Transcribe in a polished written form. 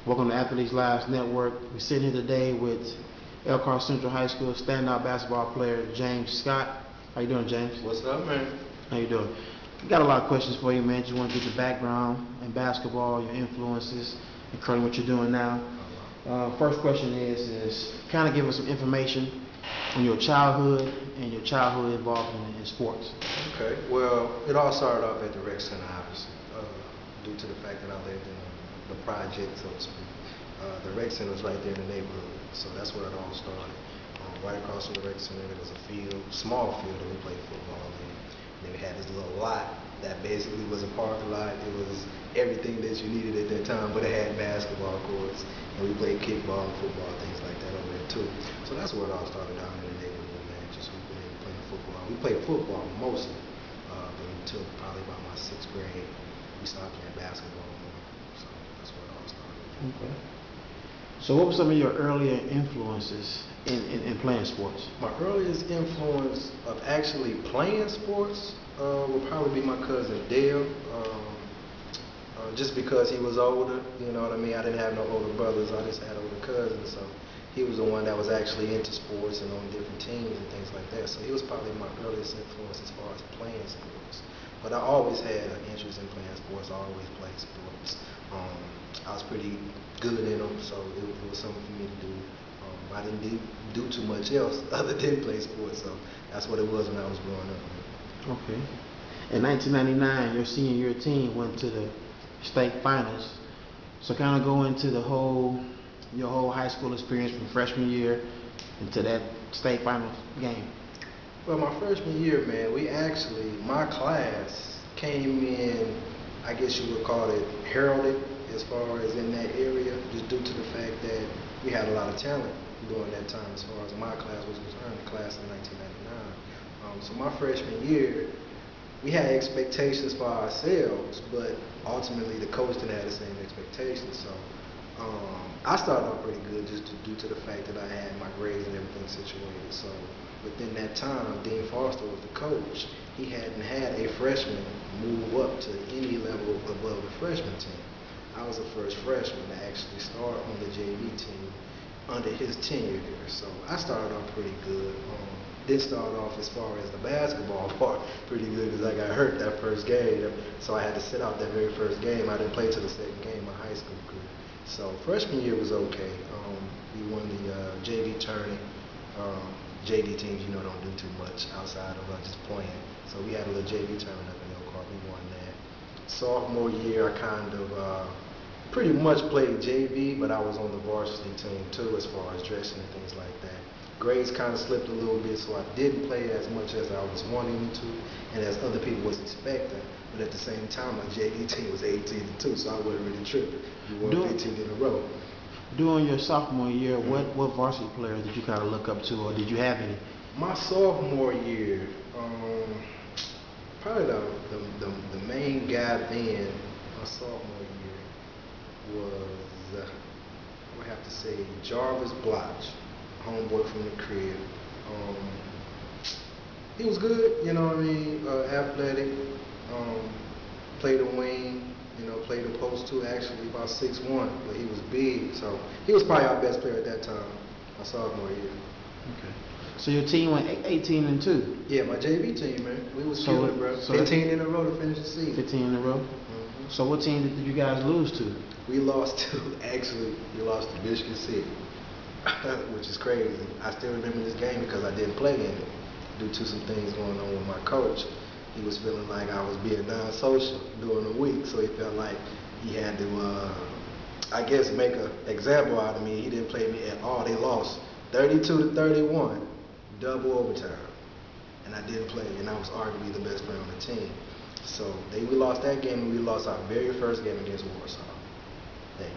Welcome to Athletes Lives Network. We're sitting here today with Elkhart Central High School standout basketball player James Scott. How you doing, James? What's up, man? How you doing? We got a lot of questions for you, man. Just want to get your background in basketball, your influences, and currently what you're doing now. First question is kind of give us some information on your childhood and your childhood involvement in sports. Okay, well, it all started off at the rec center, obviously, due to the fact that I lived in the project, so to speak. The rec center was right there in the neighborhood, so that's where it all started. Right across from the rec center, there was a field, small field that we played football in. Then we had this little lot that basically was a parking lot. It was everything that you needed at that time, but it had basketball courts, and we played kickball and football, things like that over there too. So that's where it all started down in the neighborhood, man. Just we playing football. We played football mostly, but until probably about my 6th grade, we started playing basketball more. So that's where it all started. Okay. So what were some of your earlier influences in playing sports? My earliest influence of actually playing sports would probably be my cousin Dale. Just because he was older, you know what I mean? I didn't have no older brothers, I just had older cousins, so he was the one that was actually into sports and on different teams and things like that. So he was probably my earliest influence as far as playing sports. But I always had an interest in playing sports. I always played sports. I was pretty good in them, so it was something for me to do. I didn't do too much else other than play sports, so that's what it was when I was growing up. Okay. In 1999, your senior year team went to the state finals. So kind of go into your whole high school experience from freshman year into that state finals game. Well, my freshman year, man, my class came in, I guess you would call it heralded as far as in that area, just due to the fact that we had a lot of talent during that time as far as my class was concerned, the class in 1999. So my freshman year, we had expectations for ourselves, but ultimately the coach didn't have the same expectations. So I started off pretty good just due to the fact that I had my grades and everything situated. So within that time, Dean Foster was the coach. He hadn't had a freshman move up to any level above the freshman team. I was the first freshman to actually start on the JV team under his tenure there. So I started off pretty good. Did start off as far as the basketball part pretty good because I got hurt that first game. So I had to sit out that very first game. I didn't play till the second game of high school career. So freshman year was okay. We won the JV tournament. JV teams, don't do too much outside of just playing. So we had a little JV tournament up in Elkhart. We won that. Sophomore year, I kind of pretty much played JV, but I was on the varsity team too as far as dressing and things like that. Grades kind of slipped a little bit, so I didn't play as much as I was wanting to and as other people was expecting. But at the same time, my JV team was 18-2, so I wasn't really tripping. We won 15 in a row. During your sophomore year, what varsity players did you kind of look up to, or did you have any? My sophomore year, probably the main guy then, my sophomore year was, I would have to say Jarvis Blotch, homeboy from the crib. He was good, athletic, played the wing, played the post too, actually about 6'1", but he was big, so he was probably our best player at that time, my sophomore year. Okay. So your team went 18-2? Yeah, my JV team, man. We was killing, bro. 15 in a row to finish the season. 15 in a row? Mm-hmm. So what team did you guys lose to? We lost to Michigan City, which is crazy. I still remember this game because I didn't play in it due to some things going on with my coach. He was feeling like I was being non-social during the week, so he felt like he had to, make an example out of me. He didn't play me at all. They lost 32-31, double overtime, and I didn't play, and I was arguably the best player on the team. So we lost that game, and we lost our very first game against Warsaw. Okay.